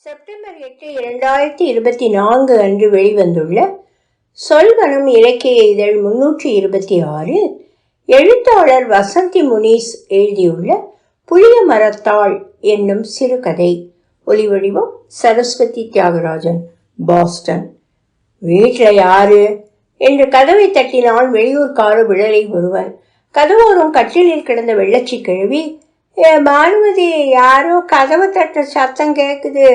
September 8, 2024 அன்று வெளிவந்துள்ள சொல்வனம் இலக்கிய இதழ் 326 எழுத்தாளர் வசந்தி முனீஸ் எழுதியுள்ள புளிய மரத்தாள் என்னும் சிறுகதை. ஒலிவடிவம் சரஸ்வதி தியாகராஜன், பாஸ்டன். வீட்டில் யாரு என்று கதவை தட்டினான் வெளியூர்கார விழலை ஒருவன். கதவோரம் கட்டிலில் கிடந்த வெள்ளச்சி கிழவி, பானுமதி, யாரோ கதவை தட்ட சத்தம் கேக்குது,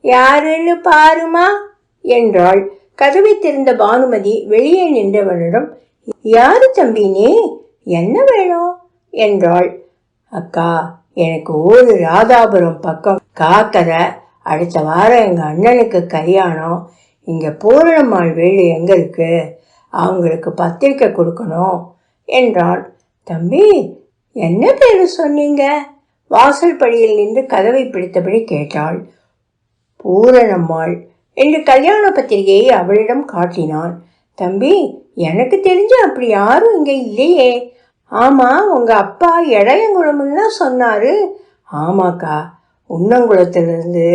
யாருன்னு பாருமா என்றாள். கதவை திறந்த பானுமதி வெளியே நின்றவனிடம், யாரு தம்பி நீ, என்ன வேணும் என்றாள். அக்கா, எனக்கு ஊரு ராதாபுரம் பக்கம் காக்கரை, அடுத்த வாரம் எங்க அண்ணனுக்கு கல்யாணம். இங்க பூரணம்மாள் வீடு எங்க இருக்கு, அவங்களுக்கு பத்திரிக்கை கொடுக்கணும் என்றான். தம்பி, என்ன பேரு சொன்னீங்க? வாசல் படியில் நின்று கதவை பிடித்தபடி கேட்டாள். பூரணம்மாள் என்று கல்யாண பத்திரிகையை அவளிடம் காட்டினான். தம்பி, எனக்கு தெரிஞ்ச அப்படி யாரும் இங்க இல்லையே. ஆமா, உங்க அப்பா எடையங்குளம்னு தான் சொன்னாரு. ஆமாக்கா, உன்னங்குளத்திலிருந்து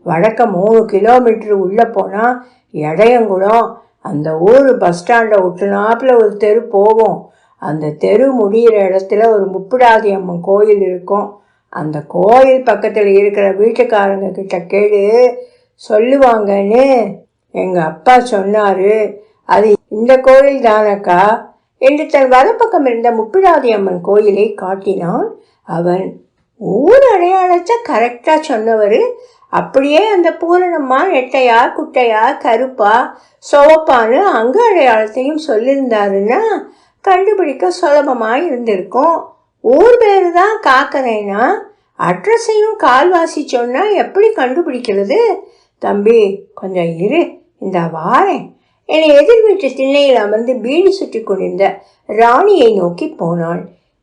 வடக்க 3 கிலோமீட்டர் உள்ள போனா எடையங்குளம். அந்த ஊர் பஸ் ஸ்டாண்டை விட்டுனாப்புல ஒரு தெரு போகும். அந்த தெரு முடிகிற இடத்துல ஒரு முப்பிடாதி அம்மன் கோயில் இருக்கும். அந்த கோயில் பக்கத்தில் இருக்கிற வீட்டுக்காரங்க கிட்ட கேடு, சொல்லுவாங்கன்னு எங்க அப்பா சொன்னாரு. அது இந்த கோயில் தானக்கா என்று தன் வலப்பக்கம் இருந்த முப்பிடாதி அம்மன் கோயிலை காட்டினான் அவன். ஊர் அடையாளத்தை கரெக்டா சொன்னவர். அப்படியே அந்த பூரணம்மா நெட்டையா குட்டையா கருப்பா சோப்பான்னு அங்க அடையாளத்தையும் சொல்லியிருந்தாருன்னா கண்டுபிடிக்க சுலபமாக இருந்திருக்கும். ஊர் பேரு தான் காக்கரைனா அட்ரஸையும் கால்வாசி சொன்னா எப்படி கண்டுபிடிக்கிறது? தம்பி, கொஞ்சம் இரு, இந்த வாரேன். என்னை எதிர் வீட்டு திண்ணையில் அமர்ந்து பீடி சுற்றி கொண்டிருந்த ராணியை நோக்கி போனாள்.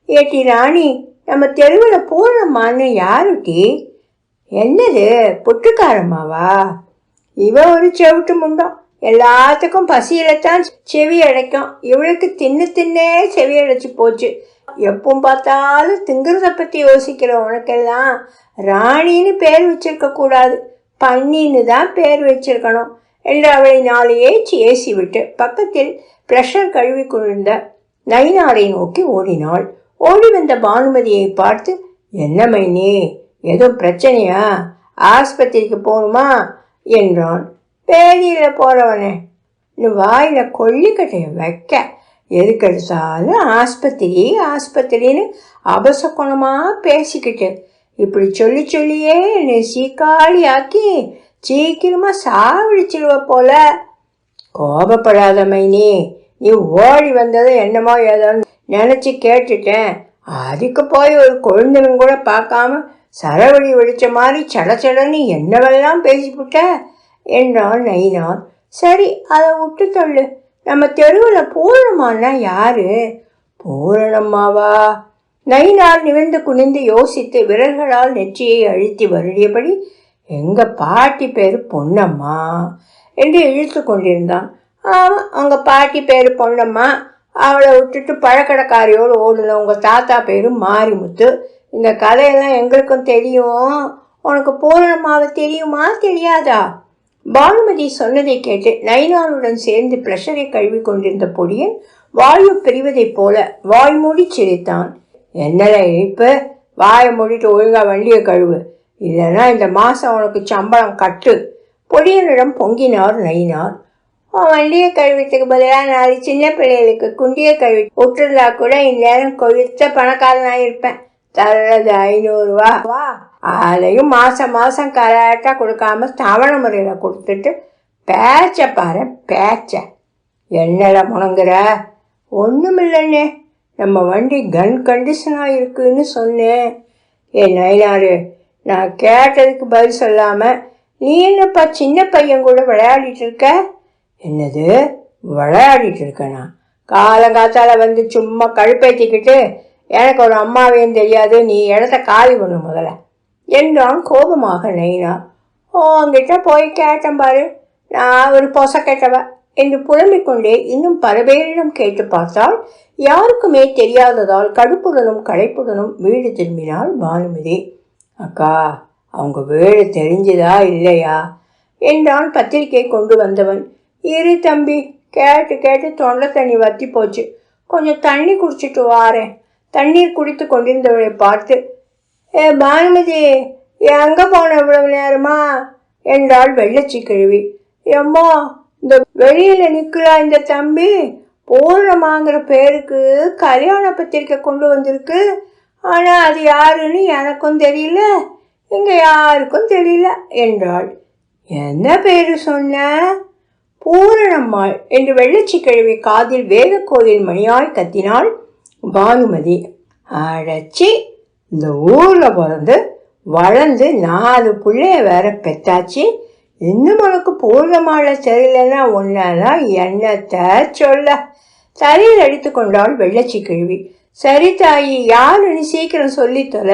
ஏட்டி ராணி, நம்ம தெருவில் பூரணம்மான்னு யாருட்டி? என்னது, புட்டுக்காரம்மாவா? இவ ஒரு செவிட்டு முண்டம், எல்லாத்துக்கும் பசியில்தான் செவி அடைக்கும். இவளுக்கு தின்னே செவி அடைச்சு போச்சு. எப்பவும் பார்த்தாலும் திங்கிறத பற்றி யோசிக்கிற உனக்கெல்லாம் ராணின்னு பேர் வச்சிருக்க கூடாது, பன்னின்னு தான் பேர் வச்சிருக்கணும் என்று அவளை 4 ஏசி விட்டு பக்கத்தில் ப்ரெஷர் கழுவி கொண்டிருந்த நயினாரை நோக்கி ஓடினாள். ஓடி வந்த பானுமதியை பார்த்து, என்ன மைனி, ஏதோ பிரச்சனையா, ஆஸ்பத்திரிக்கு போகணுமா என்றான். பேதியில் போறவனே, வாயில கொல்லிக்கட்டைய வைக்க எதுக்கெடுத்தாலும் ஆஸ்பத்திரின்னு அபசகுணமா பேசிக்கிட்டு இப்படி சொல்லியே என்னை சீக்காளி ஆக்கி சீக்கிரமா சாவடிச்சிடுவ போல. கோபப்படாத மைனி, நீ ஓடி வந்ததை என்னமோ ஏதோன்னு நினைச்சு கேட்டுட்டேன். அதுக்கு போய் ஒரு குழந்தைன்னு கூட பார்க்காம சரவடி வெடிச்ச மாதிரி சடச்சடன்னு என்னவெல்லாம் பேசிவிட்ட என்றான் நயினார். சரி, அதை விட்டு தள்ளு. நம்ம தெருவில் பூரணம்மான்னா யாரு? பூரணம்மாவா? நயினார் நிமிர்ந்து குனிந்து யோசித்து விரல்களால் நெற்றியை அழுத்தி வருடியபடி, எங்க பாட்டி பேரு பொன்னம்மா என்று இழுத்து கொண்டிருந்தான். ஆமா, உங்க பாட்டி பேரு பொன்னம்மா. அவளை விட்டுட்டு பழக்கடைக்காரியோடு ஓடுன உங்க தாத்தா பேரு மாரிமுத்து. இந்த கதையெல்லாம் எங்களுக்கும் தெரியும். உனக்கு பூரணம்மாவை தெரியுமா தெரியாதா? பானுமதி சொன்னதை கேட்டு நயினாருடன் சேர்ந்து ப்ரெஷரை கழுவி கொண்டிருந்த பொடியன் வாயு பிரிவதைப் போல வாய் மூடி சிரித்தான். என்னல இழிப்பு, வாயை மூடிட்டு ஒழுங்கா வண்டியை கழுவு, இல்லைன்னா இந்த மாசம் உனக்கு சம்பளம் கட்டு. பொடியனிடம் பொங்கினார் நயினார். வண்டியை கழுவித்துக்கு பதிலாக 4 சின்ன பிள்ளைகளுக்கு குண்டியை கழுவி விட்டுருந்தா கூட இந்நேரம் கொழுத்த பணக்காரனாக இருப்பேன். தர்றது 500 ரூபா. வா, அதையும் மாசம் கரெக்டா கொடுக்காம தவணை முறையில் கொடுத்துட்டு பேச்ச பாரு, பேச்ச. என்னடா முணங்குற? ஒன்றுமில்லண்ணே, நம்ம வண்டி கன் கண்டிஷனாக இருக்குன்னு சொன்னேன். நயினாரு, நான் கேட்டதுக்கு பதில் சொல்லாம நீ என்னப்பா சின்ன பையன் கூட விளையாடிட்டு இருக்க? என்னது விளையாடிட்டு இருக்கனா? காலங்காத்தால வந்து சும்மா கழுப்பேற்றிக்கிட்டு எனக்கு ஒரு அம்மாவையும் தெரியாது, நீ இடத்த காலி பண்ணு முதல்ல என்றான் கோபமாக நயினார். உங்ககிட்ட போய் கேட்டேன் பாரு, நான் ஒரு பொச கேட்டவ என்று புலம்பிக் கொண்டே இன்னும் பல பேரிடம் கேட்டு பார்த்தால் யாருக்குமே தெரியாததால் கடுப்புடனும் களைப்புடனும் வீடு திரும்பினாள் பானுமதி. அக்கா, அவங்க வீடு தெரிஞ்சுதா இல்லையா என்றான் பத்திரிகை கொண்டு வந்தவன். இரு தம்பி, கேட்டு கேட்டு தொண்டை தண்ணி வத்தி போச்சு, கொஞ்சம் தண்ணி குடிச்சிட்டு வாரேன். தண்ணீர் குடித்து கொண்டிருந்தவளை பார்த்து, பானுமதி, எங்கே போன இவ்வளவு நேரமா என்றாள் வெள்ளச்சி கிழவி. எம்மா, இந்த வெளியில நிற்கலாம் இந்த தம்பி, பூர்ணமாங்கிற பேருக்கு கல்யாண பத்திரிக்கை கொண்டு வந்திருக்கு. ஆனால் அது யாருன்னு எனக்கும் தெரியல, இங்கே யாருக்கும் தெரியல என்றாள். என்ன பேரு சொன்ன? பூரணம்மாள் என்று வெள்ளச்சி கிழவி காதில் வேத கோயில் மணியாய் கத்தினாள் பானுமதி. அடைச்சி, இந்த ஊரில் பிறந்து வளர்ந்து 4 பிள்ளைய வேற பெத்தாச்சு, இன்னும் உனக்கு பூர்ணமாள தெரியலன்னா ஒன்னாதான் என்னத்தை சொல்ல. தலையில் அடித்து கொண்டாள் வெள்ளச்சி கிழவி. சரி தாயி, யாருன்னு சீக்கிரம் சொல்லித்தொல,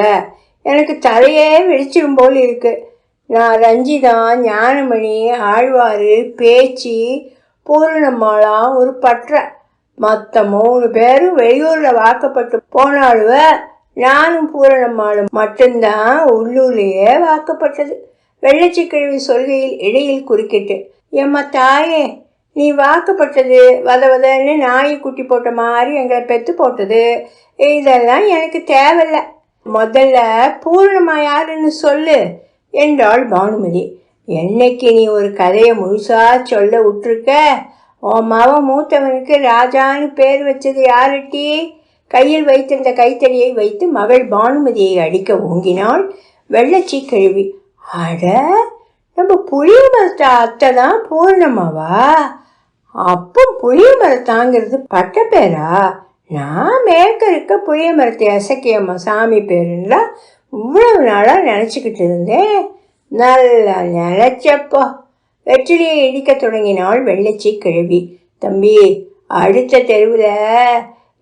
எனக்கு தலையே வெடிச்சிடும் போல் இருக்கு. நான் ரஞ்சிதான், ஞானமணி, ஆழ்வாரு, பேச்சி, பூரணம்மாளாம் ஒரு பற்ற. மற்ற 3 பேரும் வெளியூரில் வாக்கப்பட்டு போனாளுவ. நானும் பூரணம்மாளும் மட்டும்தான் உள்ளூர்லேயே வாக்கப்பட்டது. வெள்ளச்சி கிழவி சொல்கையில் இடையில் குறுக்கிட்டு, எம்மா தாயே, நீ வாக்கப்பட்டது வதவதன்னு நாயை குட்டி போட்ட மாதிரி எங்களை பெற்று போட்டது, இதெல்லாம் எனக்கு தேவையில்லை. முதல்ல பூரணமா யாருன்னு சொல்லு என்றாள் பானுமதி. என்னைக்கு நீ ஒரு கதையை முழுசா சொல்ல விட்டுருக்க? உன் மகன் மூத்தவனுக்கு ராஜான்னு பேர் வச்சது யாருட்டி? கையில் வைத்திருந்த கைத்தடியை வைத்து மகள் பானுமதியை அடிக்க ஓங்கினாள் வெள்ளச்சி கிழவி. அட, நம்ம புளிய மரத்த அத்தை தான் பூர்ணமாவா? அப்போ புளிய மரத்தாங்கிறது பட்ட பேரா? நான் மேற்க இருக்க புளிய மரத்தை அசக்கியம்மா சாமி பேருன்னா இவ்வளவு நாளாக நினச்சிக்கிட்டு இருந்தேன். நல்லா நினைச்சப்போ. வெற்றிலையை இடிக்க தொடங்கினாள் வெள்ளச்சி கிழவி. தம்பி, அடுத்த தெருவில்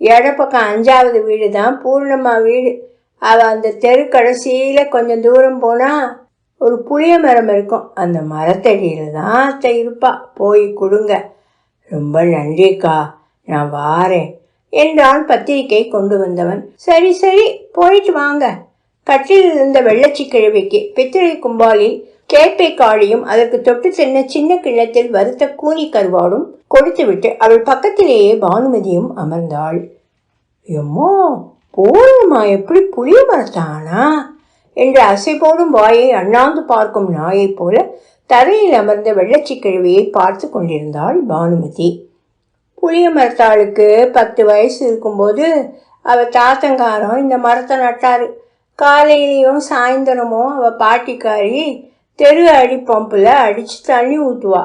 இடப்பக்கம் 5வது வீடு தான் பூர்ணம்மா வீடு. அவள் அந்த தெரு கடைசியில் கொஞ்சம் தூரம் போனால் ஒரு புளிய மரம் இருக்கும். அந்த மரத்தடியில் தான் அத்தை இருப்பா, போய் கொடுங்க. ரொம்ப நன்றிக்கா, நான் வாரேன் என்றான் பத்திரிகை கொண்டு வந்தவன். சரி சரி, போயிட்டு வாங்க. கட்டில் இருந்த வெள்ளச்சி கிழவிக்கு பித்திரை கும்பாலில் கேப்பை காளியும் அதற்கு தொட்டு சென்ன சின்ன கிண்ணத்தில் வறுத்த கூனி கருவாடும் கொடுத்துவிட்டு அவள் பக்கத்திலேயே பானுமதியும் அமர்ந்தாள். எம்மோ, பூர்ணமா எப்படி புளிய மரத்தானா என்று அசைபோடும் வாயை அண்ணாந்து பார்க்கும் நாயை போல தரையில் அமர்ந்த வெள்ளச்சி கிழவியை பார்த்து கொண்டிருந்தாள் பானுமதி. புளிய மரத்தாளுக்கு 10 வயசு இருக்கும்போது அவள் தாத்தங்காரம் இந்த மரத்தை நட்டாரு. காலையிலையும் சாயந்தரமும் அவள் பாட்டிக்காரி தெரு அடி பம்பில் அடித்து தண்ணி ஊற்றுவா.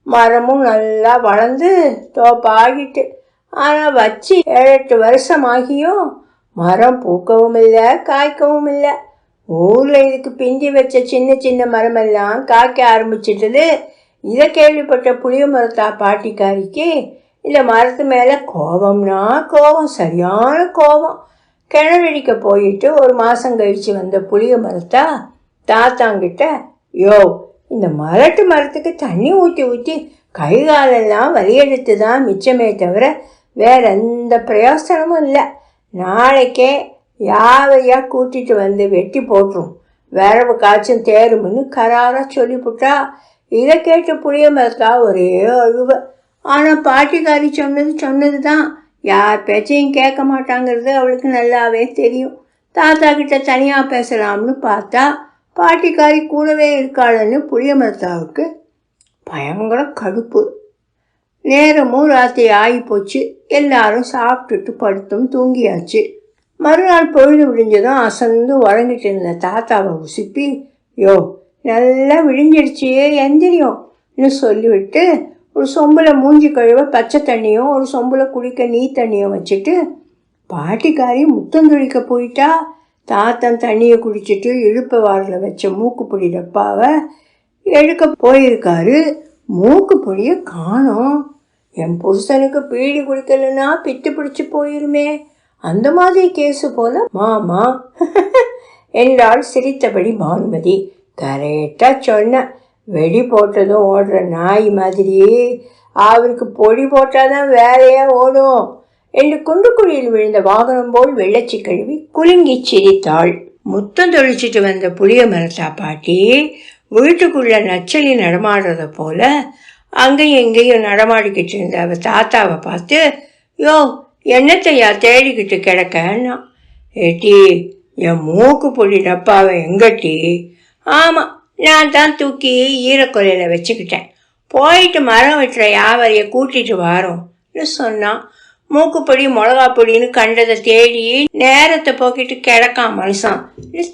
மரமும் நல்லா வளர்ந்து தோப்பாகிட்டு. ஆனால் வச்சு 7-8 வருஷமாகியும் மரம் பூக்கவும் இல்லை, காய்க்கவும் இல்லை. ஊரில் இதுக்கு பிந்தி வச்ச சின்ன சின்ன மரமெல்லாம் காய்க்க ஆரம்பிச்சிட்டது. இதை கேள்விப்பட்ட புளிய மரத்தா பாட்டிக்காரிக்கு இந்த மரத்து மேலே கோபம்னா கோபம், சரியான கோபம். கிணறடிக்க போயிட்டு 1 மாதம் கழித்து வந்த புளிய மரத்தா தாத்தாங்கிட்ட, யோ, இந்த மரத்துக்கு தண்ணி ஊற்றி ஊற்றி கை காலெல்லாம் வலியெடுத்து தான் மிச்சமே தவிர வேற எந்த பிரயோசனமும் இல்லை. நாளைக்கே யாவையா கூட்டிட்டு வந்து வெட்டி போட்டுரும், விரவு காய்ச்சும் தேருமுன்னு கராராக சொல்லிவிட்டா. இதை கேட்டு புளிய மரத்தா ஒரே அழுவ. ஆனால் பாட்டிக்காரி சொன்னது தான், யார் பேச்சையும் கேட்க மாட்டாங்கிறது அவளுக்கு நல்லாவே தெரியும். தாத்தா கிட்ட தனியாக பேசலாம்னு பார்த்தா பாட்டிக்காரி கூடவே இருக்காளுன்னு புளிய மரத்தாவுக்கு பயங்கர கடுப்பு. நேரமும் ராத்திரி ஆகி போச்சு. எல்லாரும் சாப்பிட்டுட்டு படுத்தும் தூங்கியாச்சு. மறுநாள் பொழுது விடிஞ்சதும் அசந்து உறங்கிட்டு இருந்த தாத்தாவை உசுப்பி, யோ, நல்லா விழிஞ்சிடுச்சு, எந்திரியோன்னு சொல்லிவிட்டு ஒரு சொம்பில் மூஞ்சி கழுவ பச்சை தண்ணியும் ஒரு சொம்பில் குடிக்க நீ தண்ணியும் வச்சுட்டு பாட்டிக்காரி முத்தந்தொழிக்க போயிட்டா. தாத்தன் தண்ணியை குடிச்சிட்டு இழுப்ப வாரில் வச்ச மூக்குப்பொடி டப்பாவை எடுக்க போயிருக்காரு. மூக்குப்பொடியை காணோம். என் புருஷனுக்கு பீடி குடிக்கலன்னா பித்து பிடிச்சி போயிருமே, அந்த மாதிரி கேஸு போல மாமா என்றாள் சிரித்தபடி பானுமதி. கரெக்டாக சொன்ன, வெடி போட்டதும் ஓடுற நாய் மாதிரி அவருக்கு பொடி போட்டாதான் வேலையே ஓடும் என்று குண்டுக்குழியில் விழுந்த வாகனம் போல் வெள்ளச்சி கழுவி குலுங்கி சிரித்தாள். முத்தம் தொழிச்சிட்டு வந்த புளிய மரத்தா பாட்டி வீட்டுக்குள்ள நச்சலி நடமாடுறத போல அங்கேயும் எங்கேயும் நடமாடிக்கிட்டு இருந்த அவ தாத்தாவை பார்த்து, யோ என்னத்தையா தேடிக்கிட்டு கிடக்கன்னா. ஏட்டி என் மூக்கு பொடி டப்பாவை எங்கட்டி? ஆமாம், நான் தான் தூக்கி ஈரக்கொலையில் வச்சுக்கிட்டேன், போயிட்டு மரம் வெட்டுற யாவரைய கூட்டிட்டு வரோம்னு சொன்னான். மூக்குப்பொடி மிளகா பொடின்னு கண்டதை தேடி நேரத்தை போக்கிட்டு கிடக்கான் மனுஷன்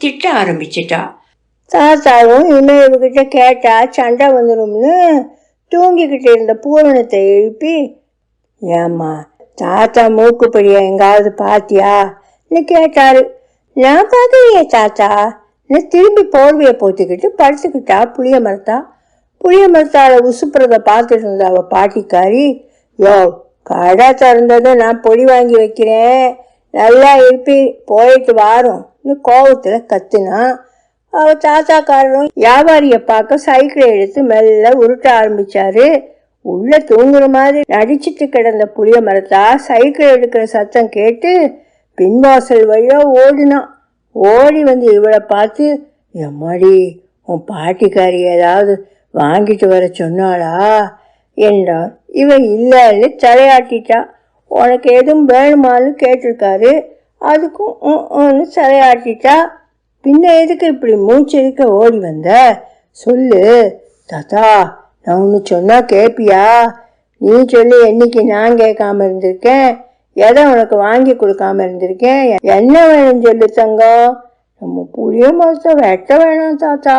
திட்ட ஆரம்பிச்சிட்டா. தாத்தாவும் இனிமே இவகிட்ட கேட்டா சண்டை வந்துடும்னு தூங்கிக்கிட்டு இருந்த பூரணத்தை எழுப்பி, ஏம்மா தாத்தா மூக்குப்பொடியை எங்காவது பாத்தியான்னு கேட்டாரு. நான் பார்க்கலையே தாத்தா திரும்பி போர்வையை போத்துக்கிட்டு படுத்துக்கிட்டா புளிய மரத்தா. புளிய மரத்தால உசுப்புறத பார்த்துட்டு இருந்த அவ பாட்டிக்காரி, யோ கடை திறந்ததை நான் பொடி வாங்கி வைக்கிறேன், நல்லா இருப்பி போயிட்டு வாரோம்னு கோபத்துல கத்துனா. அவ தாத்தாக்காரரும் வியாபாரிய பார்க்க சைக்கிளை எடுத்து மெல்ல உருட்ட ஆரம்பிச்சாரு. உள்ள தூங்குற மாதிரி நடிச்சிட்டு கிடந்த புளிய மரத்தா சைக்கிள் எடுக்கிற சத்தம் கேட்டு பின்வாசல் வழியா ஓடினான். ஓடி வந்து இவளை பார்த்து, எம்மாடி உன் பாட்டிக்காரி ஏதாவது வாங்கிட்டு வர சொன்னாளா என்றார். இவன் இல்லைன்னு தலையாட்டிட்டா. உனக்கு எதுவும் வேணுமான்னு கேட்டிருக்காரு, அதுக்கும் தலையாட்டிட்டா. பின்ன எதுக்கு இப்படி மூச்சரிக்க ஓடி வந்த சொல்லு. தாத்தா நான் ஒன்று சொன்னா கேட்பியா? நீ சொல்லி என்னைக்கு நான் கேட்காம இருந்திருக்கேன்? எதை உனக்கு வாங்கி கொடுக்காம இருந்திருக்கேன்? என்ன வேணும் சொல்லு தங்கம். நம்ம புளிய மரத்தை வெட்ட வேணாம் தாத்தா,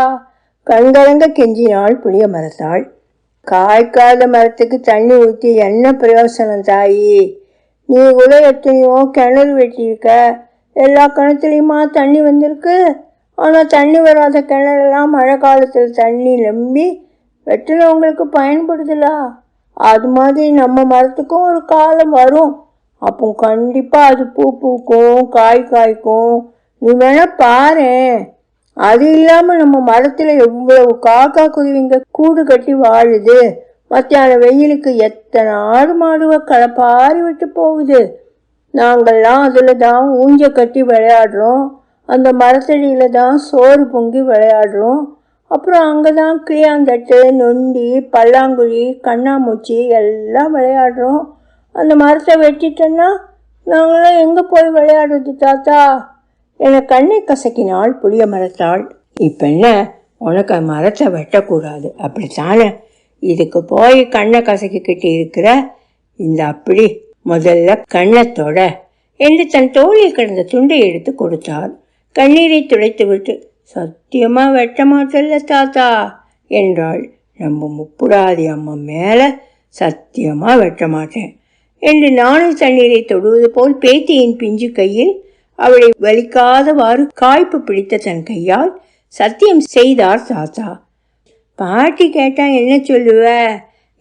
கண்கலங்க கெஞ்சினாள் புளிய மரத்தாள். காய்க்காத மரத்துக்கு தண்ணி ஊற்றி என்ன பிரயோசனம் தாயி? நீ கூட எத்தனையோ கிணறு வெட்டியிருக்க, எல்லா கிணத்துலையுமா தண்ணி வந்திருக்கு. ஆனால் தண்ணி வராத கிணறெல்லாம் மழை காலத்தில் தண்ணி நம்பி வெட்டினவங்களுக்கு பயன்படுதலா? அது மாதிரி நம்ம மரத்துக்கும் ஒரு காலம் வரும், அப்போ கண்டிப்பாக அது பூ பூக்கும், காய் காய்க்கும். நீ வேணா பாரு. அது இல்லாமல் நம்ம மரத்தில் எவ்வளவு காக்கா குருவிங்க கூடு கட்டி வாழுது. மத்தியான வெயிலுக்கு எத்தனை ஆடு மாடுவ களப்பாரி விட்டு போகுது. நாங்கள்லாம் அதில் தான் ஊஞ்ச கட்டி விளையாடுறோம், அந்த மரத்தடியில் தான் சோறு பொங்கி விளையாடுறோம். அப்புறம் அங்கே தான் கிளியாந்தட்டு, நொண்டி, பல்லாங்குழி, கண்ணாமூச்சி எல்லாம் விளையாடுறோம். அந்த மரத்தை வெட்டிட்டோன்னா நாங்களாம் எங்கே போய் விளையாடுறது தாத்தா? என கண்ணை கசக்கினாள் புளிய மரத்தாள். இப்போ என்ன, உனக்கு மரத்தை வெட்டக்கூடாது அப்படித்தானே? இதுக்கு போய் கண்ணை கசக்கிக்கிட்டு இருக்கிற இந்த அப்படி முதல்ல கண்ணத்தோட என்று தன் தோளில் கிடந்த துண்டை எடுத்து கொடுத்தார். கண்ணீரை துடைத்து விட்டு, சத்தியமா வெட்ட மாட்டல்ல தாத்தா என்றாள். நம்ம முப்புடாதி அம்மா மேல சத்தியமா வெட்ட மாட்டேன் என்று நாணல் தண்ணீரை தொடுவது போல் பேத்தியின் பிஞ்சு கையில் அவளை வலிக்காதவாறு காய்ப்பு பிடித்த தன் கையால் சத்தியம் செய்தார் தாத்தா. பாட்டி கேட்டா என்ன சொல்லுவ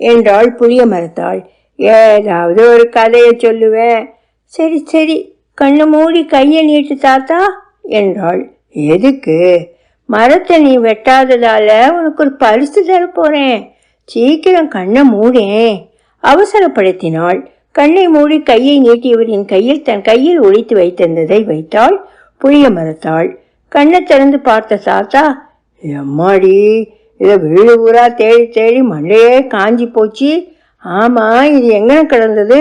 என்றாள் புளிய மரத்தாள். ஏதாவது ஒரு கதையை சொல்லுவேன். சரி சரி கண்ணை மூடி கையை நீட்டு தாத்தா என்றாள். எதுக்கு? மரத்தை நீ வெட்டாததால உனக்கு ஒரு பரிசு தர போறேன், சீக்கிரம் கண்ணை மூடேன் அவசரப்படுத்தினாள். கண்ணை மூடி கையை நீட்டியவரின் கையில் தன் கையில் ஒழித்து வைத்திருந்ததை வைத்தாள் புளிய மரத்தாள். கண்ணை திறந்து பார்த்த தாத்தா, எம்மாடி இதை வீடு ஊரா தேடி தேடி மண்டையே காஞ்சி போச்சு. ஆமா, இது எங்கே கிடந்தது?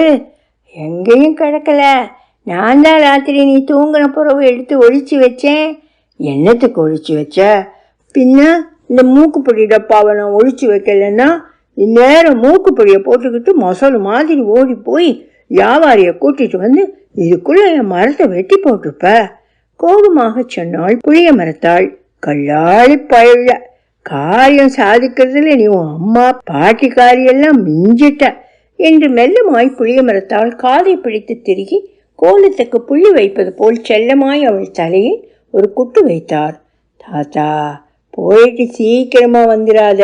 எங்கேயும் கிடக்கல, நான் தான் ராத்திரி நீ தூங்கின பிறகு எடுத்து ஒழிச்சு வச்சேன். என்னத்துக்கு ஒழிச்சு வச்ச? பின்ன இந்த மூக்குப்பொடி டப்பாவை நான் ஒழிச்சு வைக்கலன்னா இந்நேரம் மூக்குப்பொடியை போட்டுக்கிட்டு மொசல் மாதிரி ஓடி போய் வியாபாரியை கூட்டிட்டு வந்து இதுக்குள்ள என் மரத்தை வெட்டி போட்டிருப்ப கோபமாக சொன்னாள் புளிய மரத்தாள். கல்லாளி பழ காரியம் சாதிக்கிறதுல நீ உன் அம்மா பாட்டிக்காரியெல்லாம் மிஞ்சிட்ட என்று மெல்லமாய் புளிய மரத்தாள் காதை பிடித்து திருகி கோலத்துக்கு புள்ளி வைப்பது போல் செல்லமாய் அவள் தலையில் ஒரு குட்டு வைத்தார். தாத்தா போயிட்டு சீக்கிரமா வந்துடாத,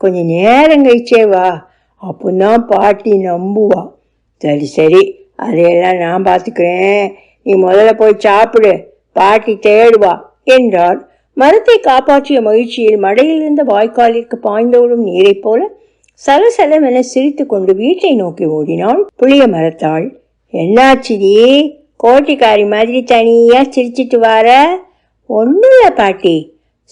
கொஞ்சம் நேரம் கழிச்சே வா, அப்போதான் பாட்டி நம்புவா. சரி சரி அதையெல்லாம் நான் பார்த்துக்கிறேன், நீ முதல்ல போய் சாப்பிடு, பாட்டி தேடுவா என்றார். மரத்தை காப்பாற்றிய மகிழ்ச்சியில் மடையில் இருந்த வாய்க்காலிற்கு பாய்ந்தோடும் நீரை போல சலசலவென சிரித்து கொண்டு வீட்டை நோக்கி ஓடினாள் புளிய மரத்தாள். என்னாச்சுடி, கோட்டிக்காரி மாதிரி தனியா சிரிச்சிட்டு வார? ஒன்றும் இல்லை பாட்டி.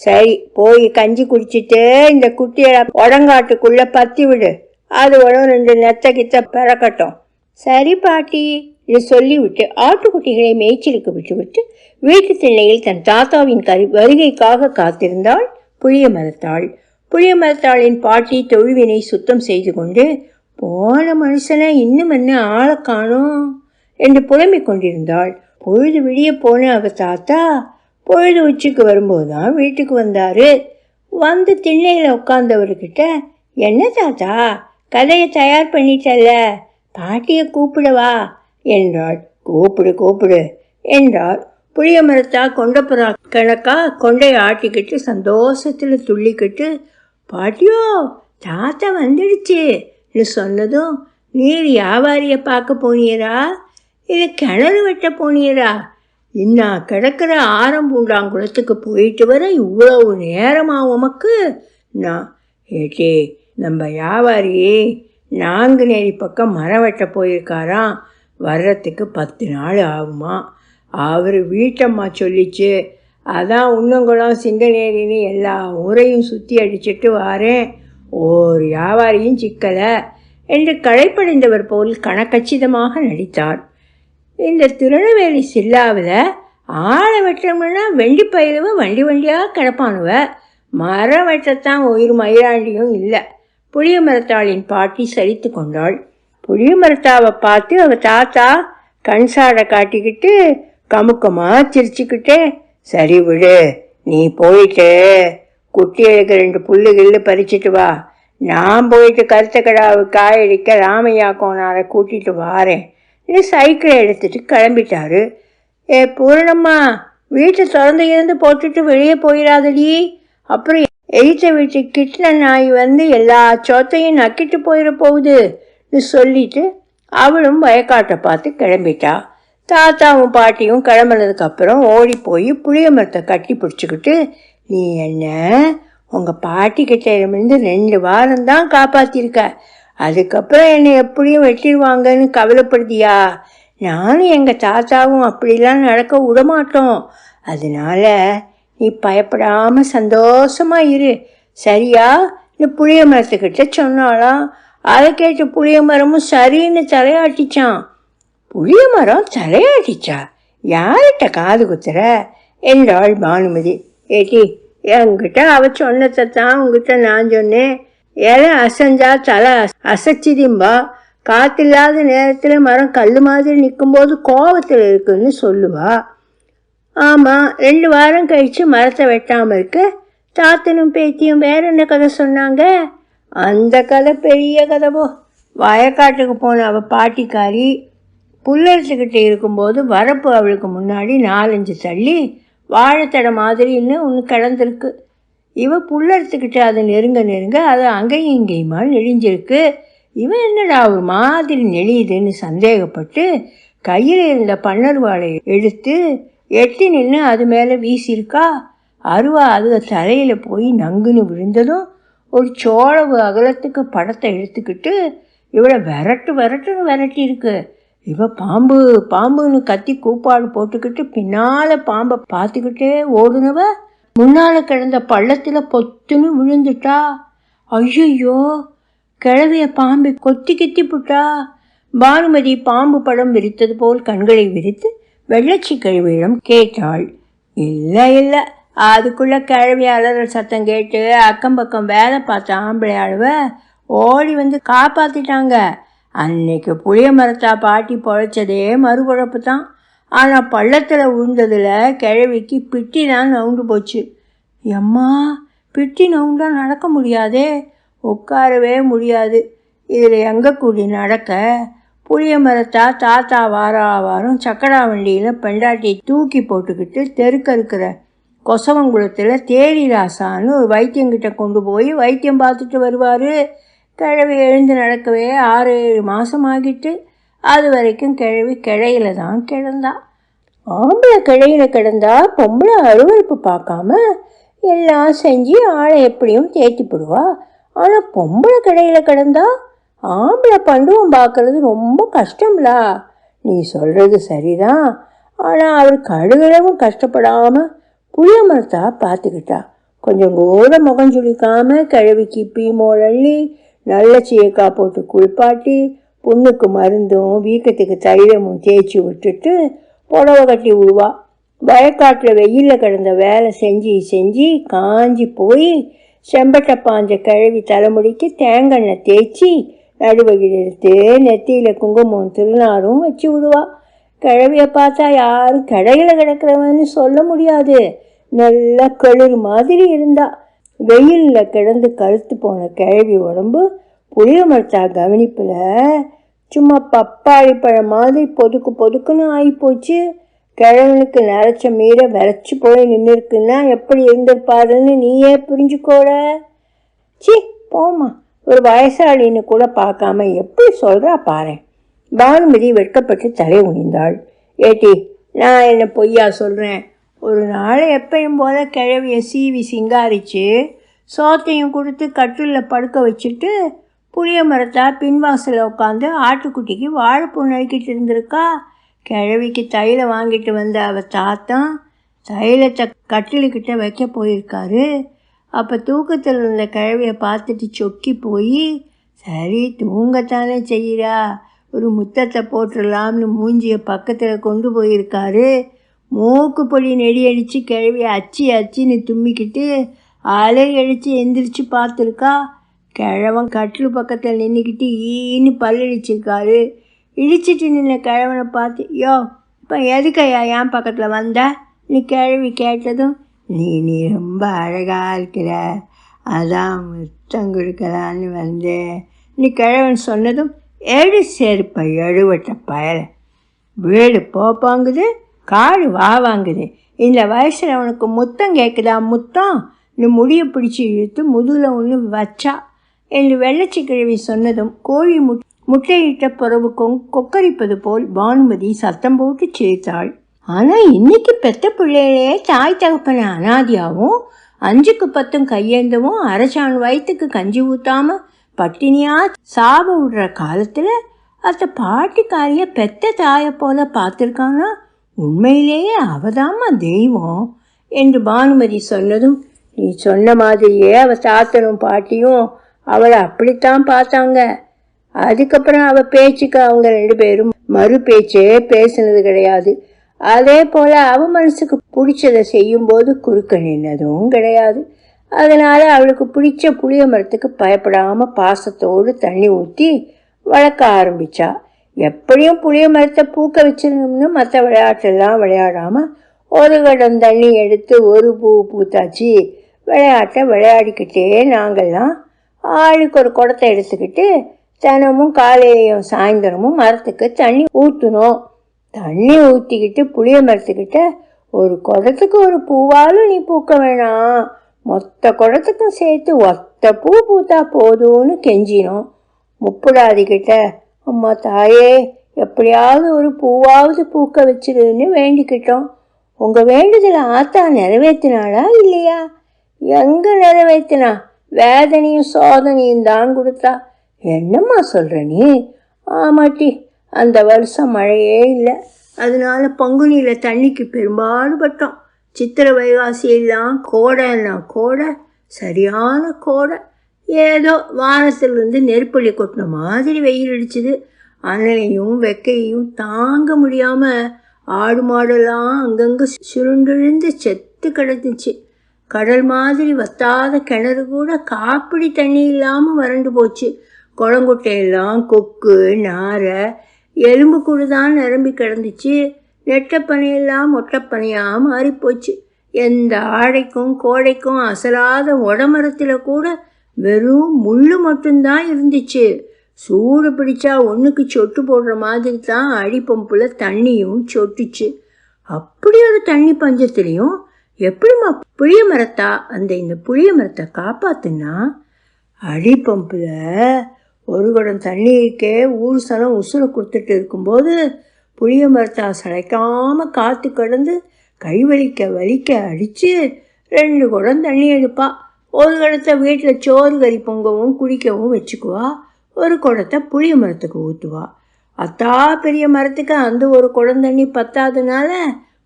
சரி, போய் கஞ்சி குடிச்சிட்டு இந்த குட்டியை உடங்காட்டுக்குள்ள பத்தி விடு. அது உடம்பு 2 நெத்த கித்த பிறக்கட்டும். சரி பாட்டி இது சொல்லிவிட்டு ஆட்டுக்குட்டிகளை மேய்ச்சலுக்கு விட்டுவிட்டு வீட்டு திண்ணையில் தன் தாத்தாவின் வருகைக்காக காத்திருந்தாள் புளிய மரத்தாள். புளிய மரத்தாளின் பாட்டி தொழுவினை சுத்தம் செய்து கொண்டு, போன மனுஷனை இன்னும் என்ன ஆளை காணோம் என்று புலம்பிக் கொண்டிருந்தாள். பொழுது விடிய போன அவ தாத்தா பொழுது உச்சிக்கு வரும்போதுதான் வீட்டுக்கு வந்தாரு. வந்து திண்ணையில் உட்கார்ந்தவர்கிட்ட, என்ன தாத்தா கதையை தயார் பண்ணிட்டல்ல, பாட்டியை கூப்பிடவா என்றாள். கூப்பிடு கூப்பிடு என்றார். புளிய மரத்தா கொண்டப்புறா கணக்கா கொண்டை ஆட்டிக்கிட்டு சந்தோஷத்துல துள்ளிக்கிட்டு, பாட்டியோ தாத்தா வந்துடுச்சு சொன்னதும், நீர் வியாபாரிய பார்க்க போனீரா இல்லை கிணறு வெட்ட போனீரா? இன்னா கிடக்கிற ஆரம்பூண்டாங்குளத்துக்கு போயிட்டு வர இவ்வளவு நேரமா உமக்கு? நான் ஏட்டே, நம்ம வியாபாரி நாங்குநேரி பக்கம் மரம் வெட்ட போயிருக்காராம். வர்றதுக்கு 10 நாள் ஆகுமா. அவர் வீட்டம்மா சொல்லிச்சு. அதான் உன்னங்குளம் சிங்கநேரின்னு எல்லா ஊரையும் சுற்றி அடிச்சிட்டு வாரேன், ஓர் வியாபாரியும் சிக்கலை என்று களைப்படைந்தவர் போல் கணக்கச்சிதமாக நடித்தார். இந்த திருநெல்வேலி சில்லாவில் ஆளை வெட்டணும்னா வெண்டி பயிலுவ வண்டி வண்டியாக கிடப்பானுவ, மரம் வெட்டத்தான் உயிர் மயிராண்டியும் இல்லை. புளிய மரத்தாளின் பாட்டி சரித்து கொண்டாள். புளிய மரத்தாவை பார்த்து அவ தாத்தா கண் சாடை காட்டிக்கிட்டு கமுக்கமா சிரிச்சுக்கிட்டே, சரி விடு, நீ போயிட்டு குட்டிகளுக்கு 2 புல்லு கில்லு பறிச்சிட்டு வா, நான் போயிட்டு கருத்த கடாவு காயடிக்க ராமையா கோனாரை கூட்டிட்டு வாரேன். சைக்கிளை எடுத்துட்டு கிளம்பிட்டாரு. பூரணம்மா, வீட்டை திறந்து இருந்து போட்டுட்டு வெளியே போயிடாதடி, அப்புறம் எய்த்த வீட்டு கிட்ட நாய் வந்து எல்லா சோத்தையும் நக்கிட்டு போயிட போகுதுன்னு சொல்லிட்டு அவளும் வயக்காட்டை பார்த்து கிளம்பிட்டா. தாத்தாவும் பாட்டியும் கிளம்புனதுக்கு அப்புறம் ஓடி போய் புளிய மரத்தை கட்டி பிடிச்சிக்கிட்டு, நீ என்ன உங்கள் பாட்டிக்கிட்ட இருந்து 2 வாரம்தான் காப்பாற்றிருக்க, அதுக்கப்புறம் என்னை எப்படியும் வெட்டிடுவாங்கன்னு கவலைப்படுதியா? நானும் எங்கள் தாத்தாவும் அப்படிலாம் நடக்க விடமாட்டோம். அதனால நீ பயப்படாமல் சந்தோஷமாக இரு, சரியா? நீ புளிய மரத்துக்கிட்ட சொன்னாலாம். அதை கேட்டு புளிய மரமும் சரின்னு தலையாட்டிச்சான். புளிய மரம் தலையாட்டிச்சா? யார்கிட்ட காது குத்துற என்றாள் பானுமதி. ஏட்டி, என்கிட்ட அவ சொன்னதை தான் உங்ககிட்ட நான் சொன்னேன். இலை அசைஞ்சா தலை அசைச்சிதிம்பா, காத்தில்லாத நேரத்தில் மரம் கல் மாதிரி நிற்கும்போது கோபத்தில் இருக்குன்னு சொல்லுவா. ஆமாம், 2 வாரம் கழித்து மரத்தை வெட்டாமல் இருக்கு. தாத்தனும் பேத்தியும் வேற என்ன கதை சொன்னாங்க? அந்த கதை பெரிய கதைவோ. வயக்காட்டுக்கு போன அவள் பாட்டிக்காரி புல்லரிச்சுக்கிட்டு இருக்கும்போது வரப்பு அவளுக்கு முன்னாடி 4-5 தள்ளி வாழைத்தடை மாதிரின்னு ஒன்று கிடந்திருக்கு. இவ புல்லரிச்சுக்கிட்டு அதை நெருங்க அது அங்கேயும் இங்கேயுமா நெளிஞ்சிருக்கு. இவன் என்னடா ஒரு மாதிரி நெளியுதுன்னு சந்தேகப்பட்டு கையில் இருந்த பன்னர் வாழை எடுத்து எட்டி நின்று அது மேலே வீசியிருக்கா. அருவா அது தலையில் போய் நங்குன்னு விழுந்ததும் ஒரு சோளவு அகலத்துக்கு படத்தை எடுத்துக்கிட்டு இவளை விரட்டுன்னு விரட்டியிருக்கு. இவ பாம்பு பாம்புன்னு கத்தி கூப்பாடு போட்டுக்கிட்டு பின்னால் பாம்பை பார்த்துக்கிட்டே ஓடுனவ முன்னால் கிடந்த பள்ளத்தில் பொத்துன்னு விழுந்துட்டா. ஐயோ, கிழவிய பாம்பு கொத்தி கித்தி புட்டா. பானுமதி பாம்பு படம் விரித்தது போல் கண்களை விரித்து வெள்ளச்சி கிழவியிடம் கேட்டாள். இல்லை, அதுக்குள்ளே கிழவி அலறல் சத்தம் கேட்டு அக்கம் பக்கம் வேலை பார்த்த ஆம்பளை ஆளுவ ஓடி வந்து காப்பாற்றிட்டாங்க. அன்னைக்கு புளிய மரத்தா பாட்டி பொழைச்சதே மறுபழப்பு தான். ஆனால் பள்ளத்தில் விழுந்ததில் கிழவிக்கு பிட்டி தான் நவுண்டு போச்சு. எம்மா, பிட்டி நவுண்டா நடக்க முடியாதே, உட்காரவே முடியாது. இதில் எங்கே கூடி நடக்க? புளிய மரத்தா தாத்தா வாரம் சக்கடா வண்டியில் பெண்டாட்டியை தூக்கி போட்டுக்கிட்டு தெருக்க இருக்கிற கொசவங்குளத்தில் தேரி ராசான்னு ஒரு வைத்தியங்கிட்ட கொண்டு போய் வைத்தியம் பார்த்துட்டு வருவார். கிழவி எழுந்து நடக்கவே 6-7 மாதம் ஆகிட்டு. அது வரைக்கும் கிழவி கிழையில தான் கிடந்தா. ஆம்பளை கிழையில கிடந்தா பொம்பளை அருவறுப்பு பார்க்காம எல்லாம் செஞ்சு ஆளை எப்படியும் தேத்தி போடுவா. ஆனால் பொம்பளை கிழையில கிடந்தா ஆம்பளை பண்டுவம் பார்க்கறது ரொம்ப கஷ்டம்லா. நீ சொல்கிறது சரிதான். ஆனால் அவர் கடுகளவும் கஷ்டப்படாமல் புளிய மரத்தா பார்த்துக்கிட்டா. கொஞ்சம் கூட முகம் சுளிக்காம கிழவிக்கு பீமோல் அள்ளி நல்ல சீயக்காய் போட்டு குளிப்பாட்டி புண்ணுக்கு மருந்தும் வீக்கத்துக்கு தைலமும் தேய்ச்சி விட்டுட்டு புடவை கட்டி விடுவா. வயக்காட்டில் வெயிலில் கிடந்த வேலை செஞ்சு காஞ்சி போய் செம்பட்டை பாஞ்ச கிழவி தலைமுடிக்கு தேங்காய் தேய்ச்சி நடுவகில் எடுத்து நெத்தியில் குங்குமம் திருநாரும் வச்சு விடுவா. கிழவியை பார்த்தா யாரும் கடையில் கிடக்கிறவன்னு சொல்ல முடியாது. நல்லா கழுறு மாதிரி இருந்தா. வெயிலில் கிடந்து கழுத்து போன கிழவி உடம்பு புளிய மரத்தா கவனிப்பில் சும்மா பப்பாளி பழம் மாதிரி பொதுக்குன்னு ஆகிப்போச்சு. கிழவனுக்கு நரைச்ச மீரை விரைச்சி போய் நின்று இருக்குன்னா எப்படி இருந்திருப்பாருன்னு நீயே புரிஞ்சுக்கோட. சி போமா, ஒரு வயசாளின்னு கூட பார்க்காம எப்படி சொல்கிறா பாரு. பானுமதி வெட்கப்பட்டு தலை குனிந்தாள். ஏட்டி, நான் என்ன பொய்யா சொல்கிறேன்? ஒரு நாள் எப்பயும் போல கிழவியை சீவி சிங்காரிச்சு சோத்தையும் கொடுத்து கட்டிலில் படுக்க வச்சுட்டு புளிய மரத்தா பின்வாசலில் உட்காந்து ஆட்டுக்குட்டிக்கு வாழைப்பூ நறுக்கிட்டு இருந்திருக்கா. கிழவிக்கு தைலம் வாங்கிட்டு வந்த அவள் தாத்தான் தைலத்தை கட்டிலுக்கிட்ட வைக்க போயிருக்காரு. அப்போ தூக்கத்தில் இருந்த கிழவியை பார்த்துட்டு சொக்கி போய், சரி தூங்கத்தானே செய்கிறா, ஒரு முத்தத்தை போட்டுடலாம்னு மூஞ்சியை பக்கத்தில் கொண்டு போயிருக்காரு. மூக்கு பொடி நெடி அடித்து கிழவியை அச்சின்னு தும்மிக்கிட்டு அலறி அடித்து எந்திரிச்சு பார்த்துருக்கா. கிழவன் கட்டில் பக்கத்தில் நின்றுக்கிட்டு ஈன்னு பல்லடிச்சிருக்காரு. இடிச்சிட்டு நின்ன கிழவனை பார்த்து, யோ இப்போ எதுக்கையா என் பக்கத்தில் வந்த நீ கிழவி கேட்டதும், நீ ரொம்ப அழகாக இருக்கிற, அதான் முத்தம் கொடுக்கலான்னு வந்தேன் நீ கிழவன் சொன்னதும், எடு செருப்பை எழுவட்ட பயலை, வீடு போப்பாங்குது காடு வாங்குது, இந்த வயசில் அவனுக்கு முத்தம் கேட்குதா முத்தம் நீ முடியை பிடிச்சி இழுத்து முதுகில் ஒன்று வச்சா என்று வெள்ளச்சி கிழவி சொன்னதும் கோழி முட்டையிட்ட பிறகு கொக்கரிப்பது போல் பானுமதி சத்தம் போட்டு சிரித்தாள். ஆனால் இன்னைக்கு பெத்த பிள்ளைகளே தாய் தகப்பன அனாதியாகவும் 5க்கு 10 கையேந்தவும் அரைச்சான் வயிற்றுக்கு கஞ்சி ஊற்றாம பட்டினியாக சாப விடுற காலத்தில் அந்த பாட்டிக்காரிய பெத்த தாயை போல பார்த்துருக்கானா, உண்மையிலேயே அவதாம்மா தெய்வம் என்று பானுமதி சொன்னதும், நீ சொன்ன மாதிரியே அவள் தாத்தனும் பாட்டியும் அவளை அப்படித்தான் பார்த்தாங்க. அதுக்கப்புறம் அவள் பேச்சுக்கு அவங்க 2 பேரும் மறு பேச்சே பேசினது கிடையாது. அதே போல் அவள் மனசுக்கு பிடிச்சதை செய்யும்போது குறுக்க நின்னதும் கிடையாது. அதனால் அவளுக்கு பிடிச்ச புளிய மரத்துக்கு பயப்படாமல் பாசத்தோடு தண்ணி ஊற்றி வளர்க்க ஆரம்பித்தா. எப்படியும் புளிய மரத்தை பூக்க வச்சிடணும்னு மற்ற விளையாட்டெல்லாம் விளையாடாமல் ஒரு கடம் தண்ணி எடுத்து ஒரு பூ பூத்தாச்சு விளையாட்டை விளையாடிக்கிட்டே நாங்கள்லாம் ஆளுக்கு ஒரு குடத்தை எடுத்துக்கிட்டு தினமும் காலையிலையும் சாயந்தரமும் மரத்துக்கு தண்ணி ஊற்றணும். தண்ணி ஊற்றிக்கிட்டு புளிய மரத்துக்கிட்ட, ஒரு குடத்துக்கு ஒரு பூவாலும் நீ பூக்க வேணாம், மொத்த குடத்துக்கும் சேர்த்து ஒத்த பூ பூத்தா போதும்னு கெஞ்சினோம். முப்புடாதிக்கிட்ட, அம்மா தாயே எப்படியாவது ஒரு பூவாவது பூக்க வச்சிருன்னு வேண்டிக்கிட்டோம். உங்கள் வேண்டுதலை ஆத்தா நிறைவேற்றினாளா இல்லையா? எங்கே நிறைவேற்றினா? வேதனையும் சோதனையும் தான் கொடுத்தா. என்னம்மா சொல்கிற நீ? ஆமாட்டி, அந்த வருஷம் மழையே இல்லை, அதனால பங்குனியில் தண்ணிக்கு பெரும்பாடுபட்டோம். சித்திரை வைகாசி எல்லாம் கோடைன்னா கோடை, சரியான கோடை. ஏதோ வானத்திலிருந்து நெருப்பள்ளி கொட்டின மாதிரி வெயில் அடிச்சுது. அனலையும் வெக்கையும் தாங்க முடியாமல் ஆடு மாடெல்லாம் அங்கங்கே சுருண்டிழுந்து செத்து கிடந்துச்சு. கடல் மாதிரி வத்தாத கிணறு கூட காப்பிடி தண்ணி இல்லாமல் வறண்டு போச்சு. குளங்குட்டையெல்லாம் கொக்கு நாரை எலும்பு கூடு தான் நிரம்பி கிடந்துச்சு. நெட்டப்பனையெல்லாம் மொட்டைப்பனையாக மாறிப்போச்சு. எந்த ஆடைக்கும் கோடைக்கும் அசலாத உடமரத்தில் கூட வெறும் முள் மட்டும்தான் இருந்துச்சு. சூடு பிடிச்சா ஒன்றுக்கு சொட்டு போடுற மாதிரி தான் அடிப்பம்பில் தண்ணியும் சொட்டுச்சு. அப்படி ஒரு தண்ணி பஞ்சத்துலேயும் எப்படிம்மா புளிய மரத்தா இந்த புளிய மரத்தை காப்பாத்துனா? அடிப்பம்பில் ஒரு குடம் தண்ணிக்கே ஊர் சனம் உசுரை கொடுத்துட்டு இருக்கும்போது புளிய மரத்தா சளைக்காமல் காற்று கடந்து வலிக்க அடித்து 2 குடம் தண்ணி எடுப்பா. ஒரு குடத்தை வீட்டில் சோறு கறி பொங்கவும் குடிக்கவும் வச்சுக்குவா. ஒரு குடத்தை புளிய மரத்துக்கு ஊற்றுவா. அத்தா பெரிய மரத்துக்கு அந்த ஒரு குடம் தண்ணி பத்தாதனால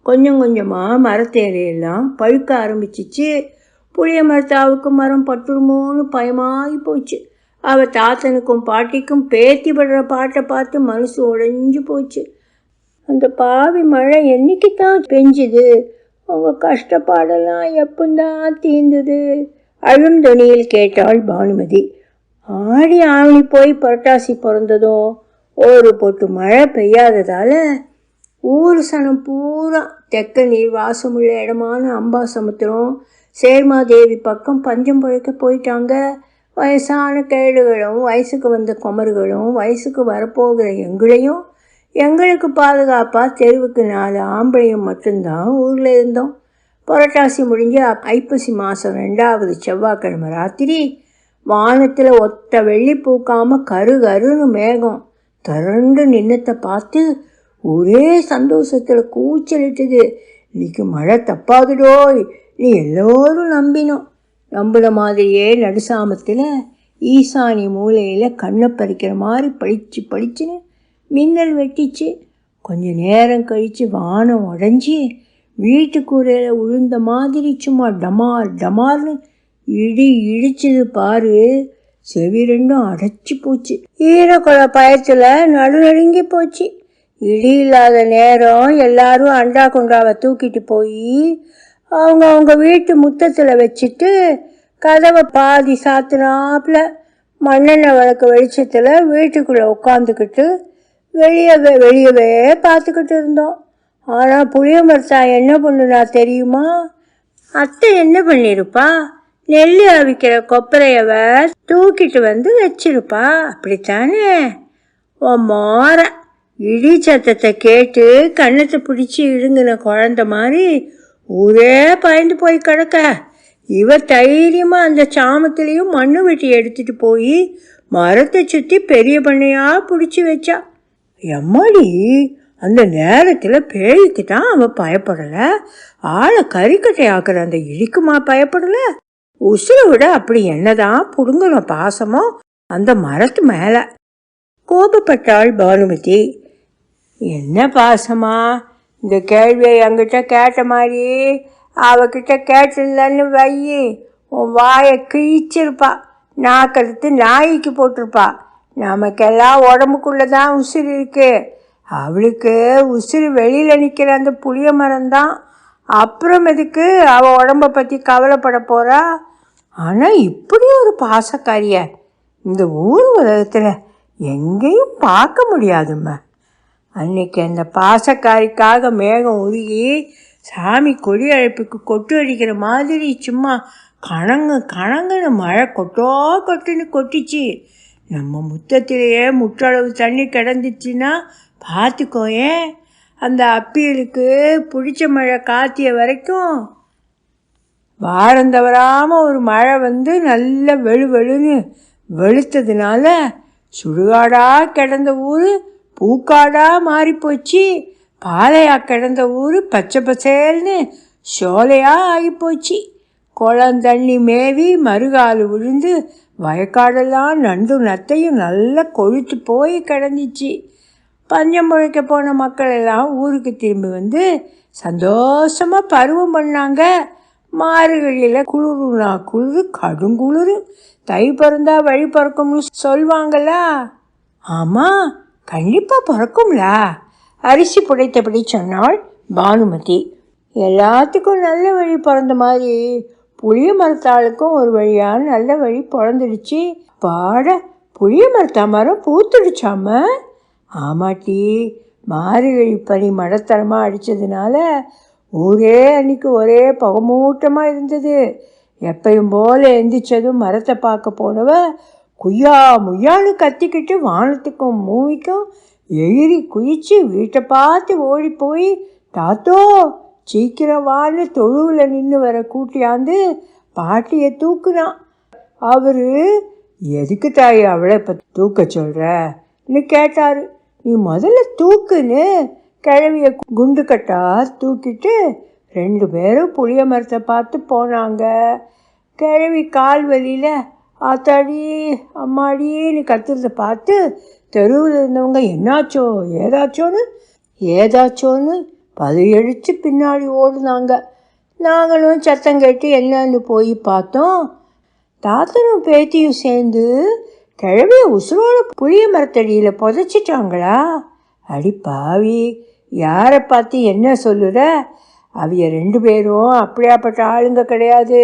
கொஞ்சம் கொஞ்சமாக மரத்து இலையெல்லாம் பழுக்க ஆரம்பிச்சிச்சு. புளிய மரத்தாவுக்கு மரம் பட்டுருமோன்னு பயமாகி போச்சு. அவள் தாத்தனுக்கும் பாட்டிக்கும் பேத்தி படுற பாட்டை பார்த்து மனசு உடைஞ்சு போச்சு. அந்த பாவி மழை என்னைக்கு தான் பெஞ்சுது? அவங்க கஷ்டப்பாடெல்லாம் எப்பந்தான் தீர்ந்தது? அழுந்தொனியில் கேட்டாள் பானுமதி. ஆடி ஆவணி போய் புரட்டாசி பிறந்ததும் ஒரு பொட்டு மழை பெய்யாததால் ஊர் சனம் பூரா தெக்க நீர் வாசமுள்ள இடமான அம்பாசமுத்திரம் சேர்மாதேவி பக்கம் பஞ்சம் பழைக்க போயிட்டாங்க. வயசான கேடுகளும் வயசுக்கு வந்த குமர்களும் வயசுக்கு வரப்போகிற எங்களையும் எங்களுக்கு பாதுகாப்பாக தெருவுக்கு 4 ஆம்பளையும் மட்டும்தான் ஊரில் இருந்தோம். புரட்டாசி முடிஞ்சு ஐப்பசி மாதம் 2வது செவ்வாய்க்கிழமை ராத்திரி வானத்தில் ஒத்த வெள்ளி பூக்காமல் கருன்னு மேகம் திரண்டு நின்னத்தை பார்த்து ஒரே சந்தோஷத்தில் கூச்சலிட்டுது. இன்னைக்கு மழை தப்பாதுடோய், நீ எல்லோரும் நம்பின மாதிரியே நடுசாமத்தில் ஈசானி மூலையில் கண்ணை பறிக்கிற மாதிரி பளிச்சுன்னு மின்னல் வெட்டிச்சு. கொஞ்ச நேரம் கழித்து வானம் உடஞ்சி வீட்டு கூரையில் விழுந்த மாதிரி சும்மா டமார்னு இடிச்சது பாரு. செவி ரெண்டும் அடைச்சி போச்சு. ஈரக்குலை பயத்தில் நடுநடுங்கி போச்சு. இடி இல்லாத நேரம் எல்லாரும் அண்டா குண்டாவை தூக்கிட்டு போய் அவங்க வீட்டு முத்தத்தில் வச்சுட்டு கதவை பாதி சாத்தினாப்புல மண்ணெண்ணெய் விளக்கு வெளிச்சத்தில் வீட்டுக்குள்ளே உட்காந்துக்கிட்டு வெளியவே பார்த்துக்கிட்டு இருந்தோம். ஆனால் புளிய மரத்தா என்ன பண்ணுனா தெரியுமா? அத்தை என்ன பண்ணியிருப்பா? நெல் அவிக்கிற கொப்பரையவ தூக்கிட்டு வந்து வச்சிருப்பா. அப்படித்தானே? மோர இடி சத்தத்தை கேட்டு கண்ணத்தை பிடிச்சி இழுங்கின குழந்த மாதிரி ஊரே பயந்து போய் கிடக்க இவ தைரியமாக அந்த சாமத்திலையும் மண்ணு வெட்டி எடுத்துட்டு போய் மரத்தை சுற்றி பெரிய பண்ணையாக பிடிச்சி வச்சா. எம்மாடி, அந்த நேரத்தில் பேய்க்கு தான் அவன் பயப்படலை, ஆளை கறிக்கட்டை ஆக்குற அந்த இடிக்குமா பயப்படலை? உசுரை விட அப்படி என்னதான் புடுங்கின பாசமோ அந்த மரத்து மேலே. கோபப்பட்டாள் பானுமதி. என்ன பாசமா? இந்த கேள்வியை என்கிட்ட கேட்ட மாதிரி அவகிட்ட கேட்டில்லன்னு வையி, உன் வாயை கிழிச்சிருப்பா, நாக்கெடுத்து நாய்க்கு போட்டிருப்பா. நமக்கெல்லாம் உடம்புக்குள்ளே தான் உசுறு இருக்கு, அவளுக்கு உசுறு வெளியில் நிற்கிற அந்த புளிய மரம்தான். அப்புறம் எதுக்கு அவள் உடம்பை பற்றி கவலைப்பட போகிறா? ஆனால் இப்படி ஒரு பாசக்காரிய இந்த ஊர் உலகத்தில் எங்கேயும் பார்க்க முடியாதும்மா. அன்னைக்கு அந்த பாசக்காரிக்காக மேகம் உருகி சாமி கொடி அழைப்புக்கு கொட்டு அடிக்கிற மாதிரி சும்மா கணங்குன்னு மழை கொட்டுன்னு கொட்டிச்சு. நம்ம முத்தத்திலேயே முற்றளவு தண்ணி கிடந்துச்சுன்னா பார்த்துக்கோயேன். அந்த அப்பியலுக்கு பிடிச்ச மழை காத்திய வரைக்கும் வாரம் தவறாமல் ஒரு மழை வந்து நல்ல வெளுன்னு வெளுத்ததுனால சுடுகாடாக கிடந்த ஊர் பூக்காடாக மாறிப்போச்சு. பாலையாக கிடந்த ஊர் பச்சை பசேல்னு சோலையாக ஆகிப்போச்சு. குளம் தண்ணி மேவி மறுகால் விழுந்து வயக்காடெல்லாம் நத்தையும் நல்லா கொழுத்து போய் கிடந்துச்சு. பஞ்சம் பிழைக்க போன மக்கள் எல்லாம் ஊருக்கு திரும்பி வந்து சந்தோஷமாக பருவம் பண்ணாங்க. மாறுகளில் குளிருனா குளிர், கடுங்குளிர். தை பிறந்தா வழி பிறக்கும்னு சொல்வாங்களா? ஆமாம், கண்டிப்பாக பிறக்கும்ல. அரிசி புடைத்தபடி சொன்னாள் பானுமதி. எல்லாத்துக்கும் நல்ல வழி பிறந்த மாதிரி புளிய மரத்தாளுக்கும் ஒரு வழியாக நல்ல வழி பிறந்துடுச்சு. பாட புளிய மரத்தா மரம் பூத்துடுச்சாம? ஆமாட்டி, மாறுகழி பனி மடத்தரமாக அடித்ததுனால ஊரே அன்னைக்கு ஒரே புகமூட்டமாக இருந்தது. எப்பையும் போல் எந்திரிச்சதும் மரத்தை பார்க்க போனவ குய்யா முய்யான்னு கத்திக்கிட்டு வானத்துக்கும் மூவிக்கும் எகிரி குதிச்சு வீட்டை பார்த்து ஓடி போய் தாத்தோ சீக்கிரம் வான்னு தொழுவில் நின்று வர கூட்டியாந்து பாட்டியை தூக்குனான். அவர் எதுக்கு தாய் அவளை இப்போ தூக்க சொல்கிறன்னு கேட்டார். நீ முதல்ல தூக்குன்னு கிழவிய குண்டு கட்டா தூக்கிட்டு 2 பேரும் புளிய மரத்தை பார்த்து போனாங்க. கிழவி கால் வலியில் ஆத்தாடி அம்மாடின்னு கத்துறதை பார்த்து தெருவில் இருந்தவங்க என்னாச்சோ ஏதாச்சோன்னு பதையடிச்சு பின்னாடி ஓடுனாங்க. நாங்களும் சத்தம் கேட்டு என்னன்னு போய் பார்த்தோம். தாத்தனும் பேத்தியும் சேர்ந்து கிழவிய உசுரோட புளிய மரத்தடியில் புதைச்சிட்டாங்களா? அடி பாவி, யாரை பார்த்து என்ன சொல்லுற? அவைய 2 பேரும் அப்படியாப்பட்ட ஆளுங்க கிடையாது.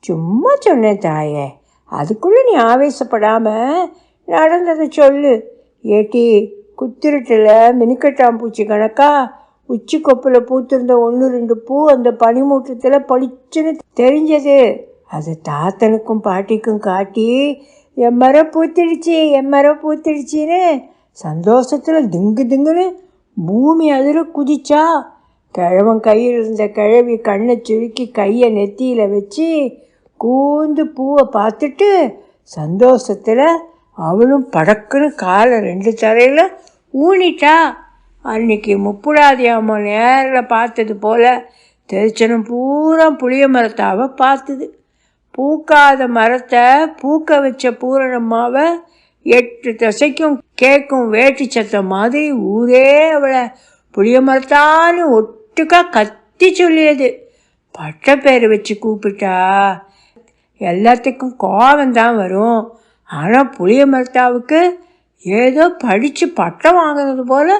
சும்மா சொன்னேன் தாயே. அதுக்குள்ளே நீ ஆவேசப்படாமல் நடந்ததை சொல்லு. ஏட்டி, குத்திருட்டில் மினுக்கட்டாம்பூச்சி கணக்கா உச்சி கொப்பில் பூத்திருந்த 1-2 பூ அந்த பனிமூட்டத்தில் பளிச்சுன்னு தெரிஞ்சது. அதை தாத்தனுக்கும் பாட்டிக்கும் காட்டி என் மரம் பூத்திடுச்சின்னு சந்தோஷத்தில் திங்கு திங்குன்னு பூமி அதிர குதிச்சா. கிழவன் கையில் இருந்த கிழவி கண்ணை சுருக்கி கையை நெத்தியில் வச்சு கூந்து பூவை பார்த்துட்டு சந்தோஷத்தில் அவளும் படக்குன்னு காலை 2 தரையில் ஊனிட்டா. அன்னைக்கு முப்புடாதியாம நேரில் பார்த்தது போல் தெரிச்சனம் பூரா புளிய மரத்தாவை பார்த்தது. பூக்காத மரத்தை பூக்க வச்ச பூரணம்மாவை 8 திசைக்கும் கேட்கும் வேட்டி சத்தம் மாதிரி ஊரே அவளை புளிய மரத்தான்னு ஒட்டுக்கா கத்தி சொல்லியது. பட்ட பேர் வச்சு கூப்பிட்டா எல்லாத்துக்கும் கோபந்தான் வரும். ஆனால் புளிய மரத்தாவுக்கு ஏதோ படித்து பட்டம் வாங்கினது போல்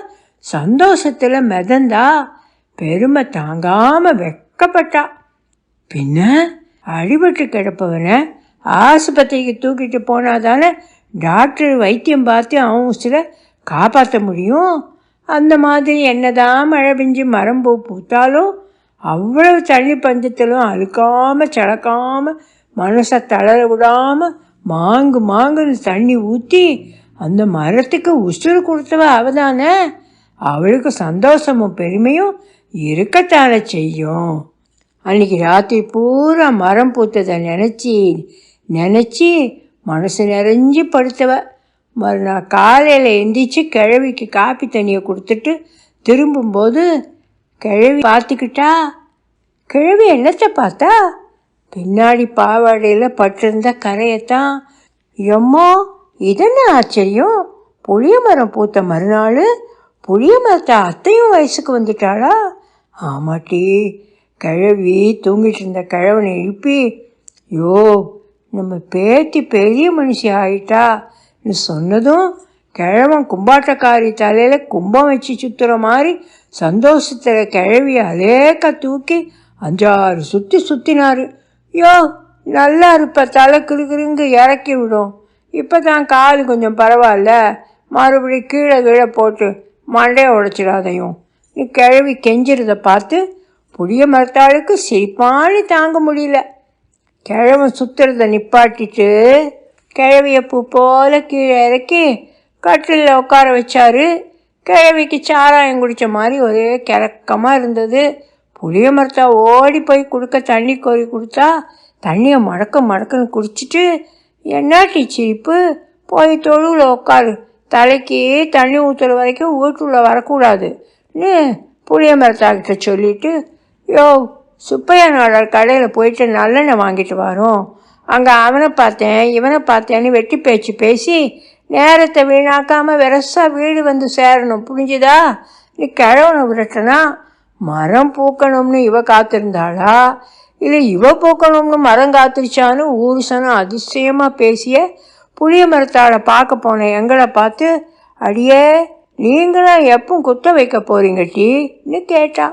சந்தோஷத்தில் மிதந்தா. பெருமை தாங்காமல் வெக்கப்பட்டா. பின்ன அடிபட்டு கிடப்பவனை ஆஸ்பத்திரிக்கு தூக்கிட்டு போனாதானே டாக்டர் வைத்தியம் பார்த்து அவன் சில காப்பாற்ற முடியும். அந்த மாதிரி என்னதான் மழை பெஞ்சு மரம் பூத்தாலும் அவ்வளவு தண்ணி பஞ்சத்திலும் அழுக்காமல் சளக்காமல் மனசை தளர விடாமல் மாங்குன்னு தண்ணி ஊற்றி அந்த மரத்துக்கு உசுறு கொடுத்தவ அவதானே. அவளுக்கு சந்தோஷமும் பெருமையும் இருக்கத்தானே செய்யும். அன்றைக்கி ராத்திரி பூரா மரம் பூத்ததை நினச்சி மனசு நிறைஞ்சி படுத்தவ. மறுநாள் காலையில் எந்திரிச்சு கிழவிக்கு காப்பி தண்ணியை கொடுத்துட்டு திரும்பும்போது கிழவி பார்த்துக்கிட்டா. கிழவி என்னத்தை பார்த்தா? பின்னாடி பாவாடையில் பட்டிருந்த கரையத்தான். எம்மோ, இதென்ன ஆச்சரியம்! புளிய மரம் பூத்த மறுநாள் புளிய மரத்தை அத்தையும் வயசுக்கு வந்துட்டாளா? ஆமாட்டி, கிழவி தூங்கிட்டு இருந்த கிழவனை எழுப்பி, யோ நம்ம பேத்தி பெரிய மனுஷி ஆயிட்டான்னு சொன்னதும் கிழவன் கும்பாட்டக்காரி தலையில் கும்பம் வச்சு சுற்றுற மாதிரி சந்தோஷத்தில் கிழவி அலேக்க தூக்கி 5-6 சுற்றினார். யோ, நல்லா இருப்ப, தலை கிருங்கிருங்க இறக்கி விடும். இப்போ தான் கால் கொஞ்சம் பரவாயில்ல, மறுபடி கீழே போட்டு மண்டையை உடைச்சிடாதையும் நீ கிழவி கெஞ்சிறதை பார்த்து புளிய மரத்தாளுக்கு சிரிப்பானி தாங்க முடியல. கிழவன் சுற்றுறதை நிப்பாட்டிட்டு கிழவியை பூ போல கீழே இறக்கி கட்டிலில் உட்கார வச்சாரு. கிழவிக்கு சாராயம் குடித்த மாதிரி ஒரே கிறக்கமாக இருந்தது. புளிய மரத்தா ஓடி போய் கொடுக்க தண்ணி கோரி கொடுத்தா தண்ணியை மடக்குன்னு குடிச்சிட்டு, என்னாட்டி சிரிப்பு, போய் தொழுவில் உட்காரு, தலைக்கு தண்ணி ஊற்றுற வரைக்கும் வீட்டுள்ள வரக்கூடாதுன்னு புளிய மரத்தாக்கிட்ட சொல்லிவிட்டு, யோ சுப்பையா நாடார் கடையில் போயிட்டு நல்லெண்ணெய் வாங்கிட்டு வரோம், அங்கே அவனை பார்த்தேன் இவனை பார்த்தேன்னு வெட்டி பேச்சு பேசி நேரத்தை வீணாக்காமல் வெரசாக வீடு வந்து சேரணும், புரிஞ்சுதா? நீ கிழவனை விரட்டனா மரம் பூக்கணும்னு இவ காத்திருந்தாளா, இல்லை இவ பூக்கணும்னு மரம் காத்திருச்சான்னு ஊருசனம் அதிசயமாக பேசிய புளிய மரத்தாளை பார்க்க போனேன் எங்களை பார்த்து, அடியே நீங்களாம் எப்போ குத்த வைக்க போகிறீங்க டீன்னு கேட்டா.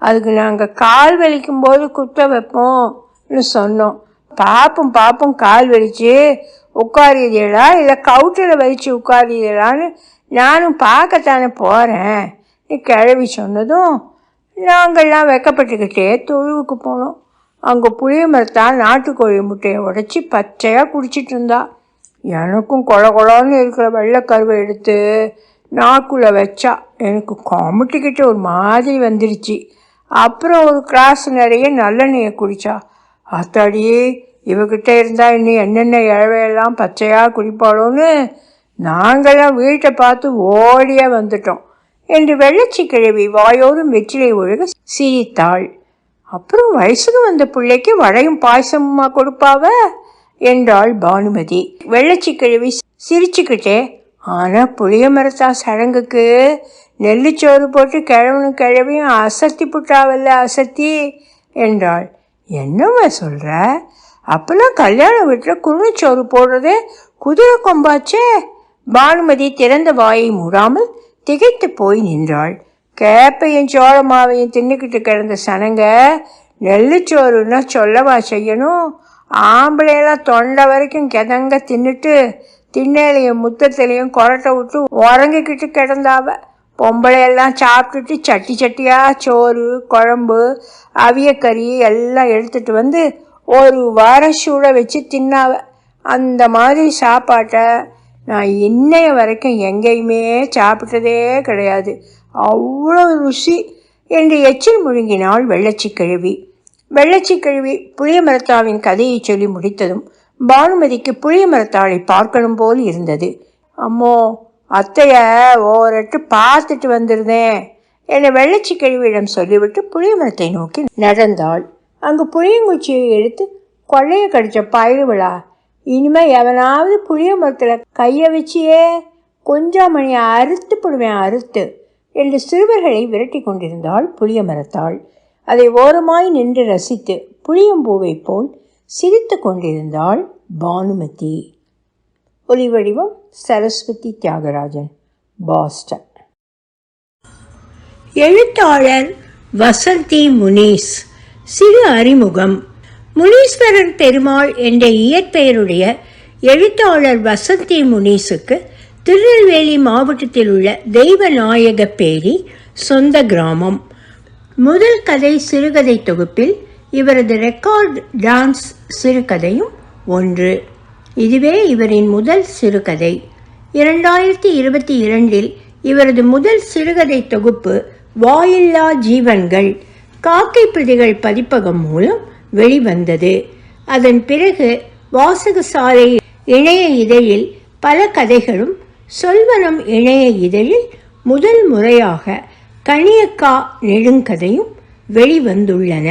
அதுக்கு நாங்கள் கால் வலிக்கும்போது குத்த வைப்போம்னு சொன்னோம். பாப்பும் கால் வலிச்சு உட்காரியதா இல்லை கவுட்டில் வலிச்சு உட்காரியதான்னு நானும் பார்க்கத்தானே போகிறேன் நீ கிழவி சொன்னதும் நாங்கள்லாம் வெக்கப்பட்டுக்கிட்டே தொழுவுக்கு போனோம். அங்கே புளிய மரத்தான் நாட்டுக்கோழி முட்டையை உடைச்சி பச்சையாக குடிச்சிட்டு இருந்தா. எனக்கும் கொலன்னு இருக்கிற வெள்ளைக்கருவை எடுத்து நாக்குள்ளே வச்சா. எனக்கு காமெட்டிக்கிட்ட ஒரு மாதிரி வந்துடுச்சு. அப்புறம் ஒரு கிளாஸ் நிறைய நல்லெண்ணெயை குடித்தா. அத்தாடியே, இவகிட்ட இருந்தால் இன்னும் என்னென்ன இழவையெல்லாம் பச்சையாக குடிப்பாளோன்னு நாங்கள்லாம் வீட்டை பார்த்து ஓடியாக வந்துட்டோம் என்று வெள்ளச்சி கிழவி வாயோரும் வெற்றிலை ஒழுக சிரித்தாள். அப்புறம் வயசுக்கு வந்த பிள்ளைக்கு வடையும் பாயசமுமா கொடுப்பாவ என்றாள் பானுமதி. வெள்ளச்சி கிழவி சிரிச்சுக்கிட்டே, ஆனால் புளிய மரத்தா சடங்குக்கு நெல்லுச்சோறு போட்டு கிழவனும் கிழவியும் அசத்தி புட்டாவல்ல அசத்தி என்றாள். என்னம்மா சொல்கிற? அப்போல்லாம் கல்யாண வீட்டில் குருணைச்சோறு போடுறதே குதிரை கொம்பாச்சே. பானுமதி திறந்த வாயை மூடாமல் திகைத்து போய் நின்றாள். கேப்பையும் சோளமாவையும் தின்னுக்கிட்டு கிடந்த சனங்க நெல்லுச்சோறுன்னா சொல்லவா செய்யணும்? ஆம்பளையெல்லாம் தொண்டை வரைக்கும் கிதங்க தின்னுட்டு திண்ணையிலையும் முத்தத்திலையும் கொரட்டை விட்டு உறங்கிக்கிட்டு கிடந்தாவ. பொம்பளையெல்லாம் சாப்பிட்டுட்டு சட்டி சட்டியாக சோறு குழம்பு அவியக்கறி எல்லாம் எடுத்துகிட்டு வந்து ஒரு வாரசூட வச்சு தின்னாவ. அந்த மாதிரி சாப்பாட்டை நான் இன்னைய வரைக்கும் எங்கேயுமே சாப்பிட்டதே கிடையாது. அவ்வளோ ருசி என்று எச்சில் முழுங்கினாள் வெள்ளச்சிக்கிழவி. வெள்ளச்சிக்கிழவி புளியமரத்தாவின் கதையை சொல்லி முடித்ததும் பானுமதிக்கு புளியமரத்தாளை பார்க்கணும் போல் இருந்தது. அம்மோ, அத்தைய ஓரட்டு பார்த்துட்டு வந்துருந்தேன் என்னை வெள்ளச்சிக்கிழவியிடம் சொல்லிவிட்டு புளியமரத்தை நோக்கி நடந்தாள். அங்கு புளியங்குச்சியை எடுத்து கொள்ளைய கடிச்ச பயிறுவிழா. இனிமே எவனாவது புளிய மரத்தில் கையை வச்சியே கொஞ்சம் மணியை அறுத்து போடுவேன் அறுத்து என்று சிறுவர்களை விரட்டி கொண்டிருந்தாள் புளிய மரத்தாள். அதை ஓரமாய் நின்று ரசித்து புளியம்பூவை போல் சிரித்து கொண்டிருந்தாள் பானுமதி. ஒலிவடிவம் சரஸ்வதி தியாகராஜன், பாஸ்டன். எழுத்தாளர் வசந்தி முனீஸ். சிறு அறிமுகம். முனீஸ்வரர் பெருமாள் என்ற இயற்பெயருடைய எழுத்தாளர் வசந்தி முனீஸுக்கு திருநெல்வேலி மாவட்டத்தில் உள்ள தெய்வநாயகப்பேரி சொந்த கிராமம். முதல் கதை சிறுகதை தொகுப்பில் இவரது ரெக்கார்ட் டான்ஸ் சிறுகதையும் ஒன்று. இதுவே இவரின் முதல் சிறுகதை. 2022 இவரது முதல் சிறுகதை தொகுப்பு வாயில்லா ஜீவன்கள் காக்கை பிரதிகள் பதிப்பகம் மூலம் வெளிவந்தது. அதன் பிறகு வாசகசாலை இணைய இதழில் பல கதைகளும், சொல்வனம் இணைய இதழில் முதல் முறையாக கணியக்கா நெடுங்கதையும் வெளிவந்துள்ளன.